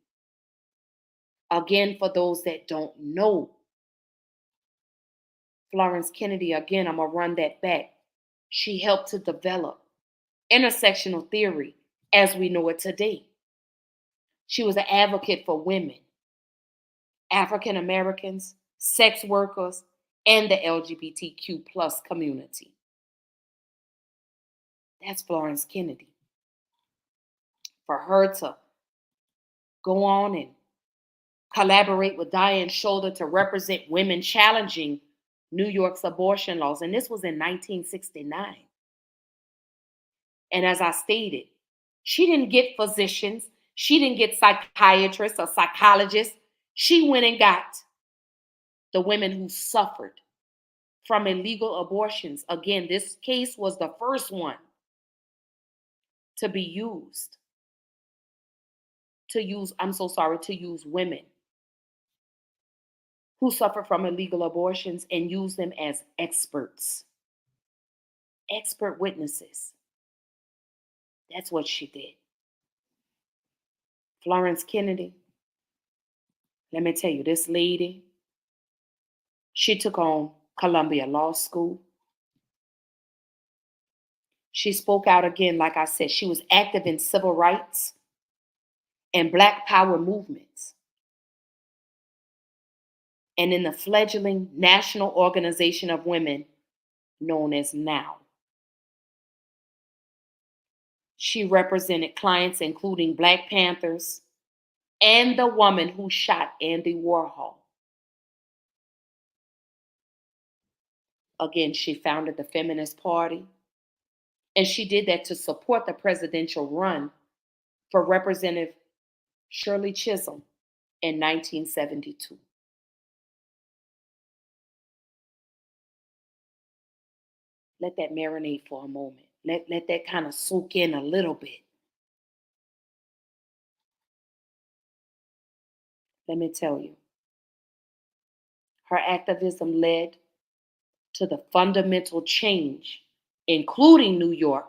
Again, for those that don't know, Florynce Kennedy, again, I'm going to run that back. She helped to develop intersectional theory as we know it today. She was an advocate for women, African Americans, sex workers, and the LGBTQ plus community. That's Florynce Kennedy. For her to go on and collaborate with Diane Shoulder to represent women challenging New York's abortion laws. And this was in 1969. And as I stated, she didn't get physicians. She didn't get psychiatrists or psychologists. She went and got the women who suffered from illegal abortions. Again, this case was the first one to be used. To use women who suffer from illegal abortions and use them as experts, expert witnesses. That's what she did. Florynce Kennedy, let me tell you, this lady, she took on Columbia Law School. She spoke out again, like I said, she was active in civil rights and Black Power movements, and in the fledgling National Organization of Women known as NOW. She represented clients including Black Panthers and the woman who shot Andy Warhol. Again, she founded the Feminist Party, and she did that to support the presidential run for Representative Shirley Chisholm in 1972. Let that marinate for a moment. Let that kind of soak in a little bit. Let me tell you, her activism led to the fundamental change, including New York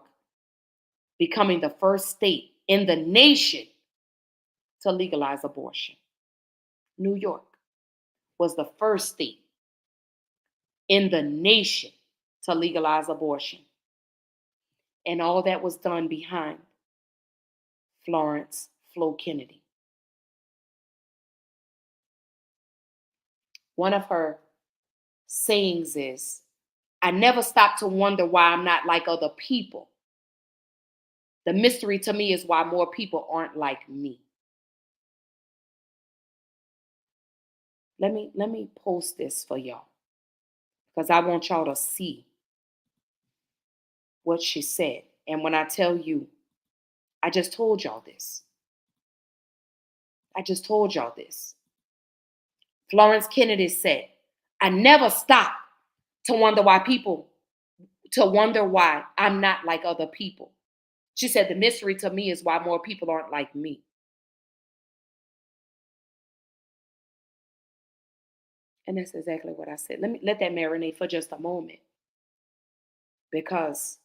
becoming the first state in the nation to legalize abortion. New York was the first state in the nation to legalize abortion. And all that was done behind Florynce Flo Kennedy. One of her sayings is, I never stop to wonder why I'm not like other people. The mystery to me is why more people aren't like me. Let me post this for y'all, because I want y'all to see what she said. And when I tell you, I just told y'all this. Florynce Kennedy said, I never stop to wonder why I'm not like other people. She said, the mystery to me is why more people aren't like me. And that's exactly what I said. Let that marinate for just a moment. Because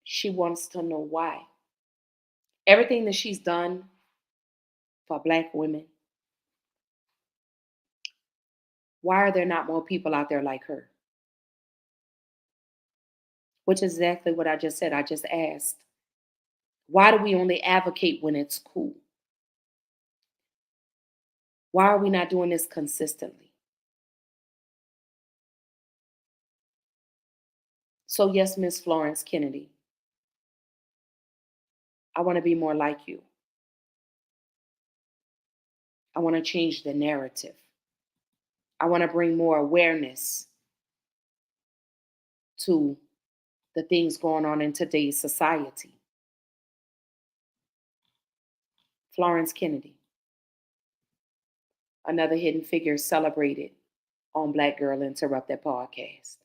she wants to know why. Everything that she's done for Black women, why are there not more people out there like her? Which is exactly what I just said. I just asked, why do we only advocate when it's cool? Why are we not doing this consistently? So yes, Miss Florynce Kennedy, I want to be more like you. I want to change the narrative. I want to bring more awareness to the things going on in today's society. Florynce Kennedy, another hidden figure celebrated on Black Girl Interrupted podcast.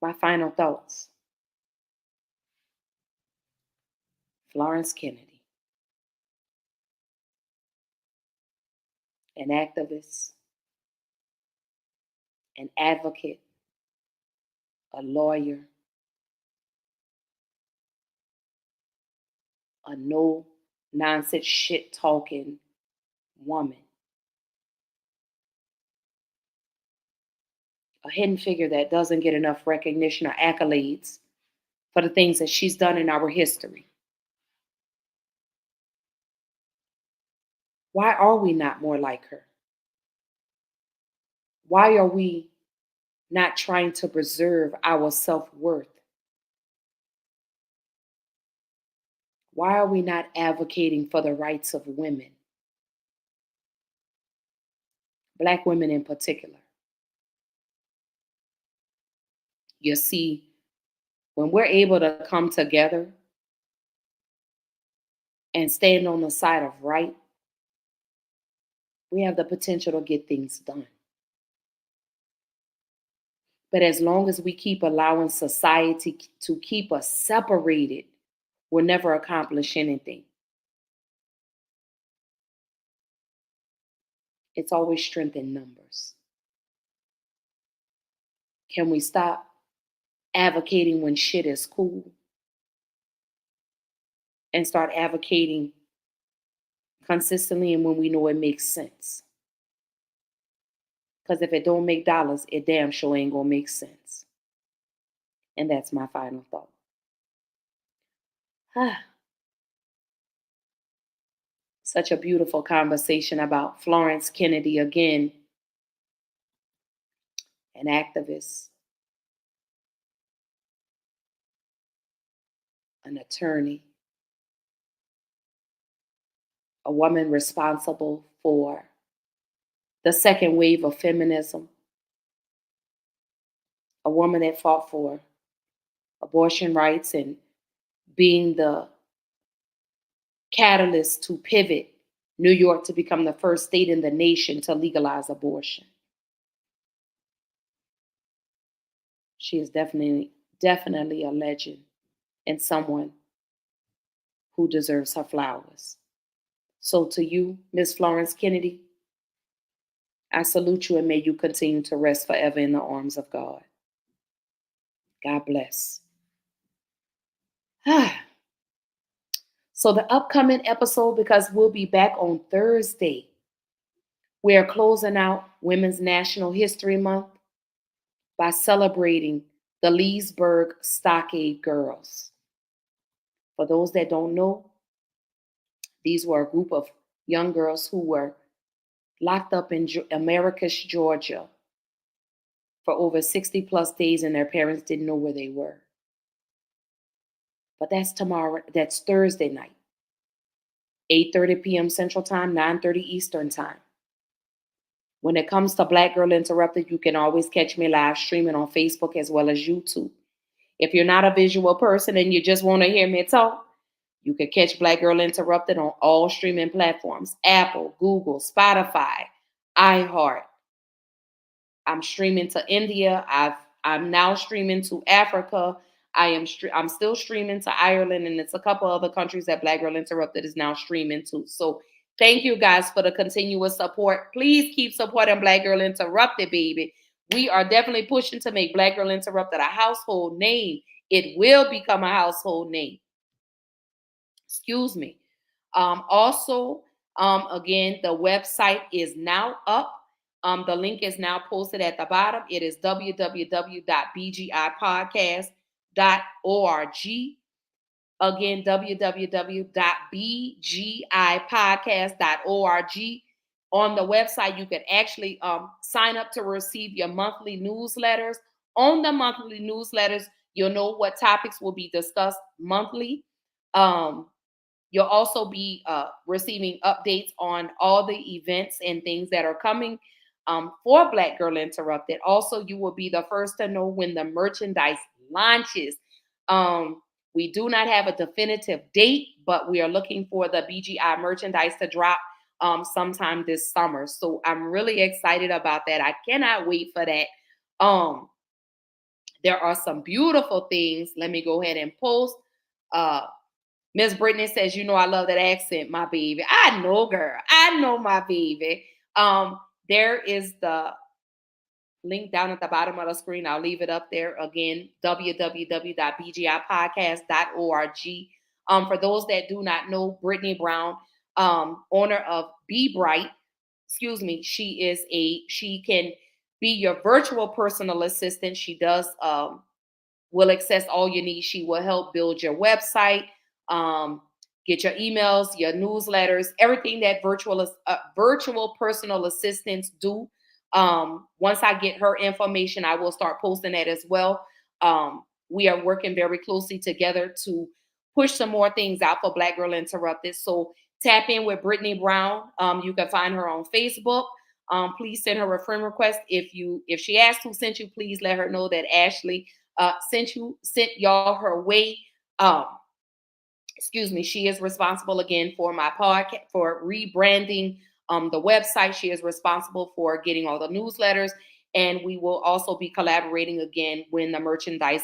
My final thoughts. Florynce Kennedy, an activist, an advocate, a lawyer, a no nonsense shit talking woman. A hidden figure that doesn't get enough recognition or accolades for the things that she's done in our history. Why are we not more like her? Why are we not trying to preserve our self-worth? Why are we not advocating for the rights of women? Black women in particular. You see, when we're able to come together and stand on the side of right, we have the potential to get things done. But as long as we keep allowing society to keep us separated, we'll never accomplish anything. It's always strength in numbers. Can we stop advocating when shit is cool and start advocating consistently and when we know it makes sense? Because if it don't make dollars, it damn sure ain't gonna make sense. And that's my final thought. Such a beautiful conversation about Florynce Kennedy again, an activist, an attorney, a woman responsible for the second wave of feminism, a woman that fought for abortion rights and being the catalyst to pivot New York to become the first state in the nation to legalize abortion. She is definitely a legend and someone who deserves her flowers. So to you, Miss Florynce Kennedy, I salute you and may you continue to rest forever in the arms of God. God bless. So the upcoming episode, because we'll be back on Thursday, we are closing out Women's National History Month by celebrating the Leesburg Stockade Girls. For those that don't know, these were a group of young girls who were locked up in Americus, Georgia for over 60 plus days, and their parents didn't know where they were. But that's tomorrow, that's Thursday night, 8:30 p.m. Central Time, 9:30 Eastern Time. When it comes to Black Girl Interrupted, you can always catch me live streaming on Facebook as well as YouTube. If you're not a visual person and you just want to hear me talk, you can catch Black Girl Interrupted on all streaming platforms: Apple, Google, Spotify, iHeart. I'm streaming to India. I'm now streaming to Africa. I'm still streaming to Ireland, and it's a couple other countries that Black Girl Interrupted is now streaming to. So thank you guys for the continuous support. Please keep supporting Black Girl Interrupted, baby. We are definitely pushing to make Black Girl Interrupted a household name. It will become a household name. Excuse me. Again, the website is now up. The link is now posted at the bottom. It is www.bgipodcast.org. Again, www.bgipodcast.org. On the website, you can actually sign up to receive your monthly newsletters. On the monthly newsletters, you'll know what topics will be discussed monthly. You'll also be receiving updates on all the events and things that are coming for Black Girl Interrupted. Also, you will be the first to know when the merchandise launches. We do not have a definitive date, but we are looking for the BGI merchandise to drop sometime this summer. So I'm really excited about that. I cannot wait for that. There are some beautiful things. Let me go ahead and post. Miss Brittany says, you know, I love that accent, my baby. I know, girl. I know, my baby. There is the link down at the bottom of the screen. I'll leave it up there again, www.bgipodcast.org. For those that do not know, Brittany Brown, owner of Be Bright, she can be your virtual personal assistant. She does will access all your needs. She will help build your website, get your emails, your newsletters, everything that virtual personal assistants do. Once I get her information, I will start posting that as well. We are working very closely together to push some more things out for Black Girl Interrupted. So tap in with Brittany Brown. You can find her on Facebook. Please send her a friend request. If she asks who sent you, please let her know that Ashley sent y'all her way. She is responsible again for my podcast, for rebranding the website. She is responsible for getting all the newsletters, and we will also be collaborating again when the merchandise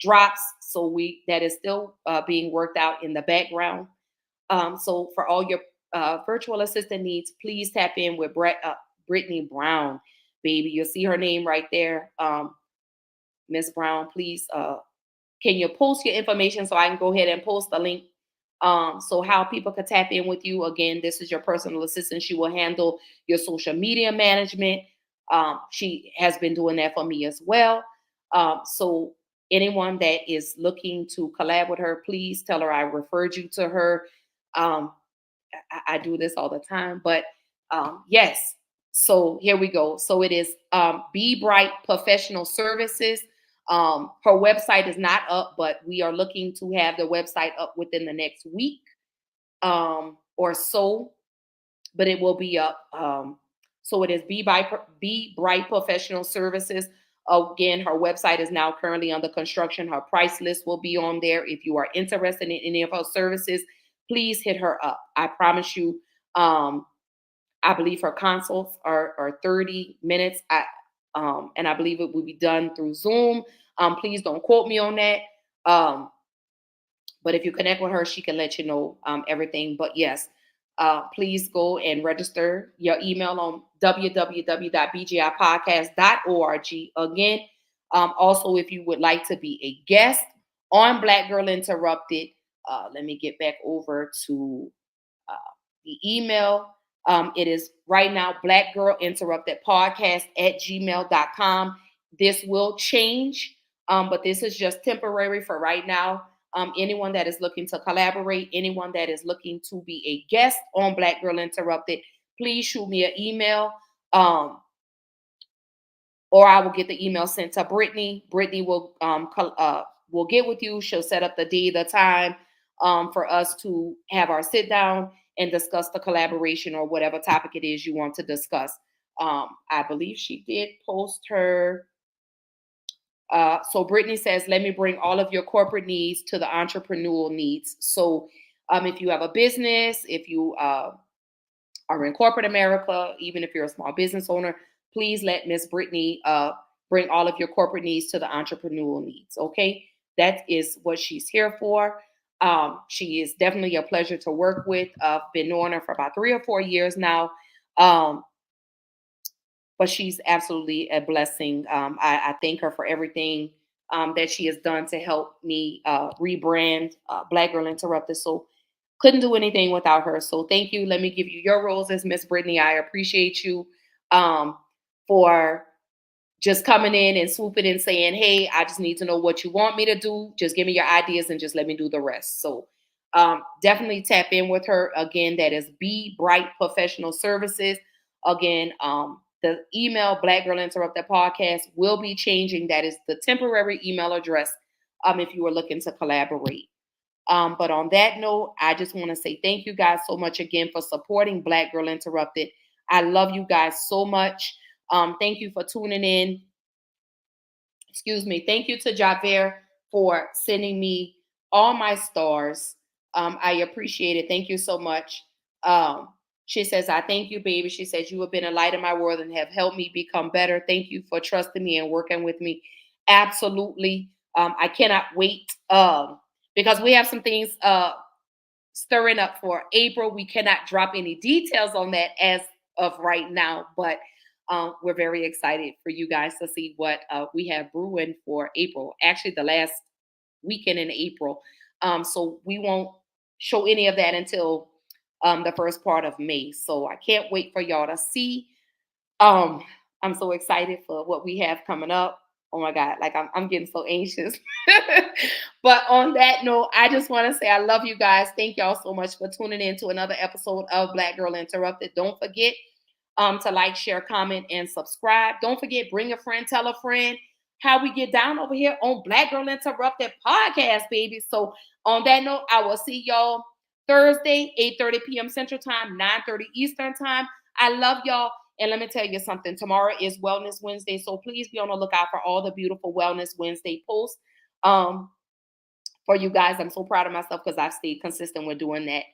drops. So that is still being worked out in the background. So for all your virtual assistant needs, please tap in with Brittany Brown, baby. You'll see her name right there. Miss Brown, please, can you post your information so I can go ahead and post the link? So how people can tap in with you. Again, this is your personal assistant. She will handle your social media management. She has been doing that for me as well. So anyone that is looking to collab with her, please tell her I referred you to her. I do this all the time, but yes. So here we go. So it is Be Bright Professional Services. Her website is not up, but we are looking to have the website up within the next week or so, but it will be up. So it is Be Bright Professional Services. Again, her website is now currently under construction. Her price list will be on there. If you are interested in any of her services, please hit her up. I promise you, I believe her consults are 30 minutes. And I believe it will be done through Zoom. Please don't quote me on that. But if you connect with her, she can let you know everything. But yes, please go and register your email on www.bgipodcast.org. Again, also, if you would like to be a guest on Black Girl Interrupted, Let me get back over to the email. It is right now blackgirlinterruptedpodcast@gmail.com. This will change, but this is just temporary for right now. Anyone that is looking to collaborate, anyone that is looking to be a guest on Black Girl Interrupted, please shoot me an email. Or I will get the email sent to Brittany. Brittany will get with you. She'll set up the day, the time for us to have our sit down and discuss the collaboration or whatever topic it is you want to discuss. I believe she did post her. So Brittany says, let me bring all of your corporate needs to the entrepreneurial needs. So if you have a business, if you are in corporate America, even if you're a small business owner, please let Miss Brittany bring all of your corporate needs to the entrepreneurial needs. Okay, that is what she's here for. She is definitely a pleasure to work with. I've been knowing her for about 3 or 4 years now. But she's absolutely a blessing. I thank her for everything that she has done to help me rebrand Black Girl Interrupted. So couldn't do anything without her. So thank you. Let me give you your roses, Miss Brittany. I appreciate you for just coming in and swooping in saying, hey, I just need to know what you want me to do. Just give me your ideas and just let me do the rest. So definitely tap in with her. Again, that is Be Bright Professional Services. Again, the email Black Girl Interrupted Podcast will be changing. That is the temporary email address if you are looking to collaborate. But on that note, I just want to say thank you guys so much again for supporting Black Girl Interrupted. I love you guys so much. Thank you for tuning in. Excuse me. Thank you to Javert for sending me all my stars. I appreciate it. Thank you so much. She says, I thank you, baby. She says, you have been a light in my world and have helped me become better. Thank you for trusting me and working with me. Absolutely. I cannot wait because we have some things stirring up for April. We cannot drop any details on that as of right now, but we're very excited for you guys to see what we have brewing for April. Actually, the last weekend in April. So we won't show any of that until the first part of May. So I can't wait for y'all to see. I'm so excited for what we have coming up. Oh my God, like I'm getting so anxious. But on that note, I just want to say I love you guys. Thank y'all so much for tuning in to another episode of Black Girl Interrupted. Don't forget to like, share, comment, and subscribe. Don't forget, bring a friend, tell a friend how we get down over here on Black Girl Interrupted Podcast, baby. So on that note, I will see y'all Thursday, 8:30 p.m. Central Time, 9:30 Eastern Time. I love y'all. And let me tell you something. Tomorrow is Wellness Wednesday. So please be on the lookout for all the beautiful Wellness Wednesday posts for you guys. I'm so proud of myself because I've stayed consistent with doing that.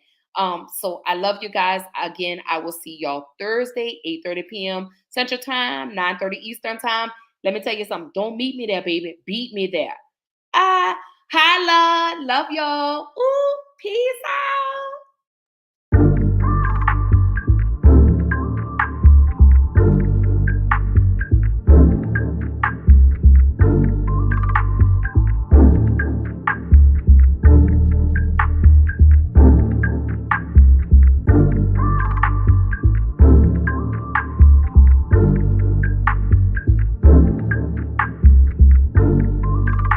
So I love you guys. Again, I will see y'all Thursday, 8:30 p.m. Central Time, 9:30 Eastern Time. Let me tell you something. Don't meet me there, baby. Beat me there. Holla. Love y'all. Ooh, peace out.